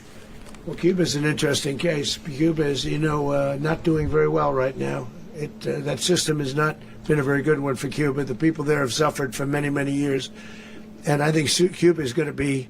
Well, Cuba is an interesting case. Cuba is, not doing very well right now. That system has not been a very good one for Cuba. The people there have suffered for many, many years. And I think Cuba is going to be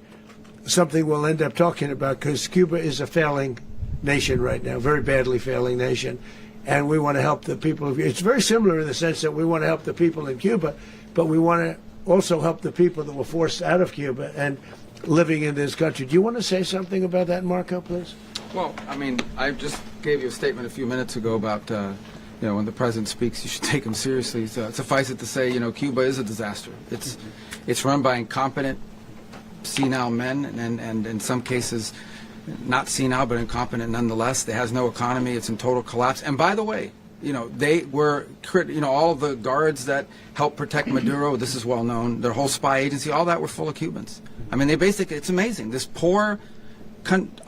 something we'll end up talking about, because Cuba is a failing nation right now, very badly failing nation. And we want to help the people. It's very similar in the sense that we want to help the people in Cuba, but we want to also help the people that were forced out of Cuba and living in this country. Do you want to say something about that, Marco, please? Well, I mean, I just gave you a statement a few minutes ago about, when the president speaks, you should take him seriously. So suffice it to say, Cuba is a disaster. It's run by incompetent, senile men, and in some cases, not senile, but incompetent nonetheless. It has no economy. It's in total collapse. And by the way, they were, all the guards that helped protect Maduro, this is well known, their whole spy agency, all that were full of Cubans. I mean, it's amazing. This poor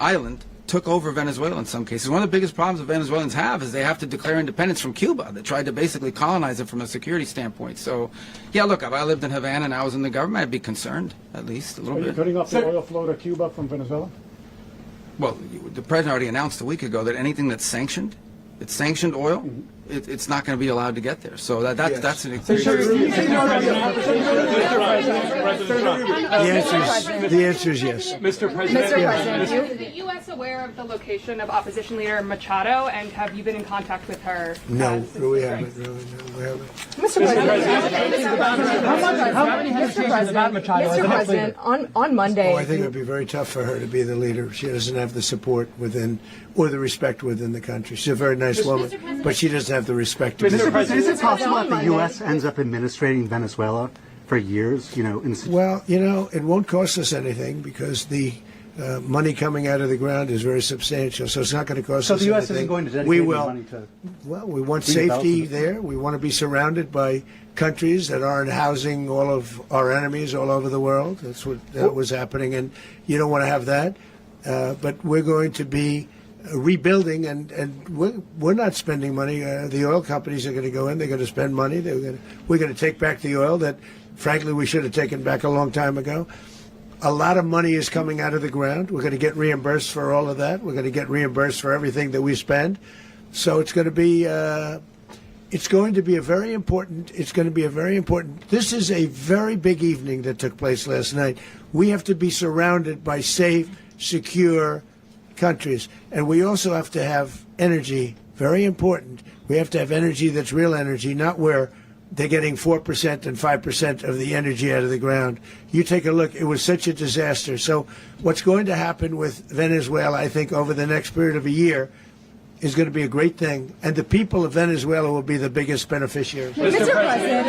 island took over Venezuela in some cases. One of the biggest problems that Venezuelans have is they have to declare independence from Cuba. They tried to basically colonize it from a security standpoint. So, yeah, look, if I lived in Havana and I was in the government, I'd be concerned, at least a little bit. Are you cutting off the oil flow to Cuba from Venezuela? Well, the president already announced a week ago that anything that's sanctioned, it's sanctioned oil, it's not going to be allowed to get there. So that's an The answer is yes. Mr. President. Is the U.S. aware of the location of opposition leader Machado, and have you been in contact with her? No, we haven't. Mr. President, on Monday. I think it would be very tough for her to be the leader. She doesn't have the support within or the respect within the country. She's a very nice woman, but she doesn't have the respect. Mr. President, is it possible that the U.S. ends up administrating Venezuela for years? Well, it won't cost us anything because the money coming out of the ground is very substantial, so it's not going to cost us anything. So the U.S. isn't going to dedicate money to... Well, we want safety there. We want to be surrounded by countries that aren't housing all of our enemies all over the world. That's what was happening, and you don't want to have that. But we're going to be rebuilding, and we're not spending money. The oil companies are going to go in. They're going to spend money. We're going to take back the oil that, frankly, we should have taken back a long time ago. A lot of money is coming out of the ground. We're going to get reimbursed for all of that. We're going to get reimbursed for everything that we spend. So it's going to be a very important. This is a very big evening that took place last night. We have to be surrounded by safe, secure countries, and we also have to have energy. Very important. We have to have energy that's real energy, not where they're getting 4% and 5% of the energy out of the ground. You take a look. It was such a disaster. So what's going to happen with Venezuela, I think, over the next period of a year is going to be a great thing, and the people of Venezuela will be the biggest beneficiaries. Mr. President,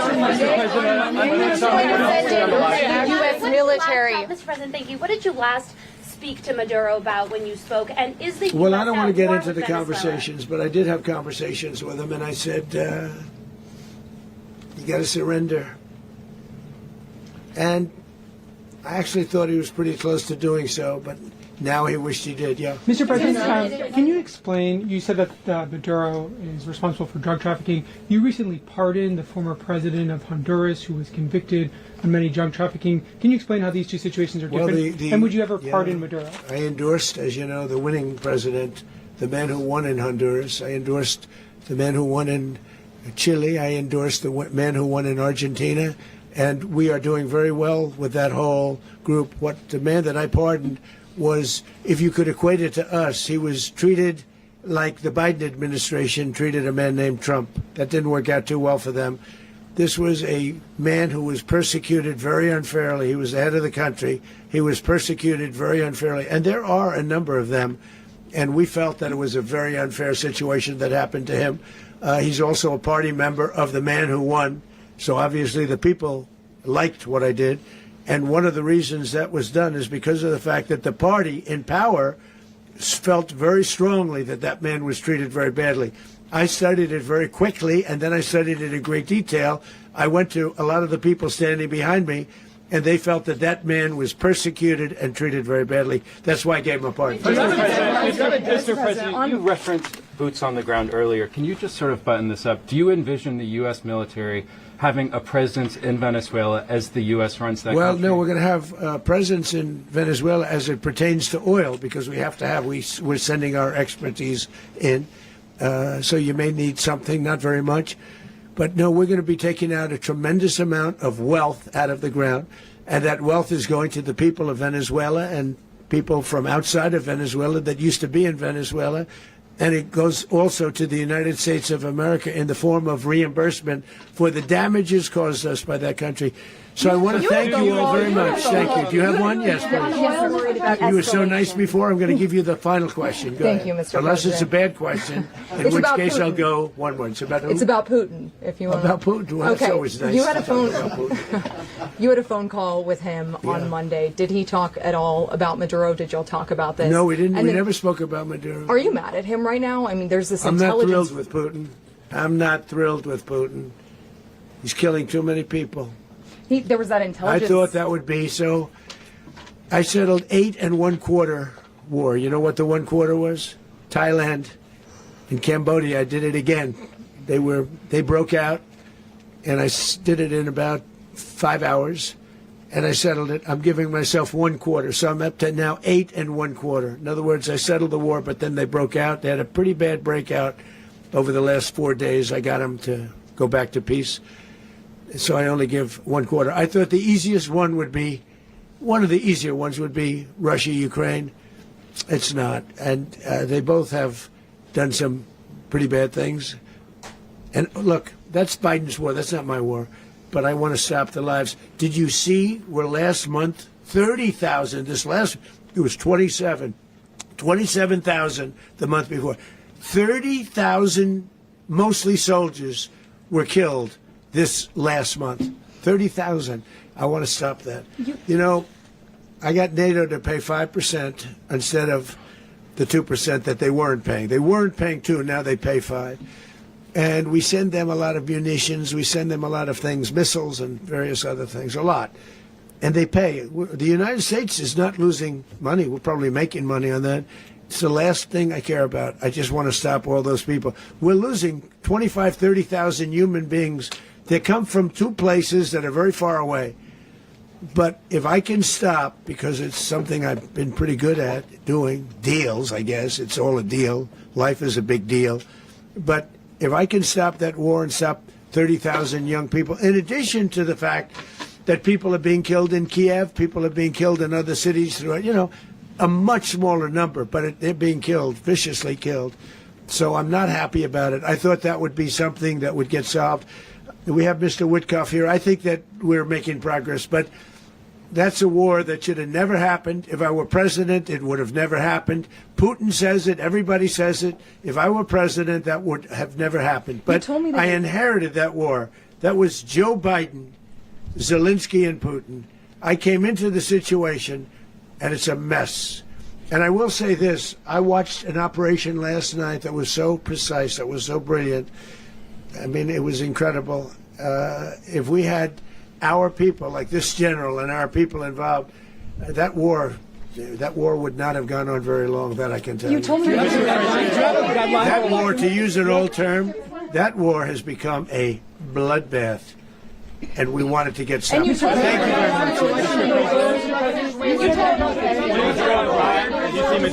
U.S. military. Mr. President, thank you. What did you last speak to Maduro about when you spoke? And is the U.S. Well, I don't want to get at war into the with Venezuela? conversations, but I did have conversations with him, and I said, you got to surrender. And I actually thought he was pretty close to doing so, but now he wished he did, yeah. Mr. President, can you explain, you said that Maduro is responsible for drug trafficking. You recently pardoned the former president of Honduras who was convicted on many drug trafficking. Can you explain how these two situations are different? And would you ever pardon Maduro? I endorsed, as you know, the winning president, the man who won in Honduras. I endorsed the man who won in Chile. I endorsed the man who won in Argentina. And we are doing very well with that whole group. The man that I pardoned was, if you could equate it to us, he was treated like the Biden administration treated a man named Trump. That didn't work out too well for them. This was a man who was persecuted very unfairly. He was the head of the country. He was persecuted very unfairly. And there are a number of them. And we felt that it was a very unfair situation that happened to him. He's also a party member of the man who won. So obviously the people liked what I did. And one of the reasons that was done is because of the fact that the party in power felt very strongly that that man was treated very badly. I studied it very quickly, and then I studied it in great detail. I went to a lot of the people standing behind me, and they felt that that man was persecuted and treated very badly. That's why I gave him a pardon. Mr. President, you referenced boots on the ground earlier. Can you just sort of button this up? Do you envision the U.S. military having a presence in Venezuela as the U.S. runs that country? No, we're going to have a presence in Venezuela as it pertains to oil, because we have to have, we're sending our expertise in. So you may need something, not very much. But no, we're going to be taking out a tremendous amount of wealth out of the ground. and that wealth is going to the people of Venezuela and people from outside of Venezuela that used to be in Venezuela. And it goes also to the United States of America in the form of reimbursement for the damages caused us by that country. So I want to thank you all very much. Thank you. Do you have one? Yes, please. You were so nice before. I'm going to give you the final question. Go Thank ahead. you, Mr. Unless President. it's a bad question, in It's which about case I'll Putin. go one more. It's about who? It's about Putin, if you want. About Putin. Well, Okay. that's always nice. You had a to talk phone. about Putin. You had a phone call with him on Monday. Did he talk at all about Maduro? Did y'all talk about this? No, we didn't. And We then- never spoke about Maduro. Are you mad at him right now? I mean, there's this I'm not intelligence. thrilled with Putin. I'm not thrilled with Putin. He's killing too many people. There was that I intelligence. thought that would be so. I settled 8 1/4 war. You know what the 1/4 was? Thailand and Cambodia. I did it again. They broke out, and I did it in about 5 hours, and I settled it. I'm giving myself 1/4, so I'm up to now 8 1/4. In other words, I settled the war, but then they broke out. They had a pretty bad breakout over the last 4 days. I got them to go back to peace. So I only give 1/4. I thought the easiest one would be, one of the easier ones would be Russia, Ukraine. It's not. And they both have done some pretty bad things. And look, that's Biden's war. That's not my war. But I want to stop the lives. Did you see where last month, 30,000, it was 27,000 the month before. 30,000, mostly soldiers, were killed this last month. 30,000. I want to stop that. You know, I got NATO to pay 5% instead of the 2% that they weren't paying. They weren't paying 2, now they pay 5. And we send them a lot of munitions, we send them a lot of things, missiles and various other things, a lot. And they pay. The United States is not losing money. We're probably making money on that. It's the last thing I care about. I just want to stop all those people. We're losing 25, 30,000 human beings. They come from 2 places that are very far away. But if I can stop, because it's something I've been pretty good at doing, deals, I guess. It's all a deal. Life is a big deal. But if I can stop that war and stop 30,000 young people, in addition to the fact that people are being killed in Kiev, people are being killed in other cities throughout, you know, a much smaller number, but they're being killed, viciously killed. So I'm not happy about it. I thought that would be something that would get solved. We have Mr. Witkoff here. I think that we're making progress, but that's a war that should have never happened. If I were president, it would have never happened. Putin says it. Everybody says it. If I were president, that would have never happened. But I inherited that war. That was Joe Biden, Zelensky, and Putin. I came into the situation, and it's a mess. And I will say this. I watched an operation last night that was so precise, that was so brilliant. I mean, it was incredible. If we had our people, like this general, and our people involved, that war would not have gone on very long. That I can tell you. You told me that war, to use an old term, that war has become a bloodbath, and we want it to get stopped. Thank you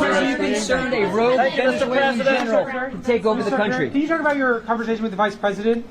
Are you concerned a rogue Venezuelan general can take over the country? Can you talk about your conversation with the vice president?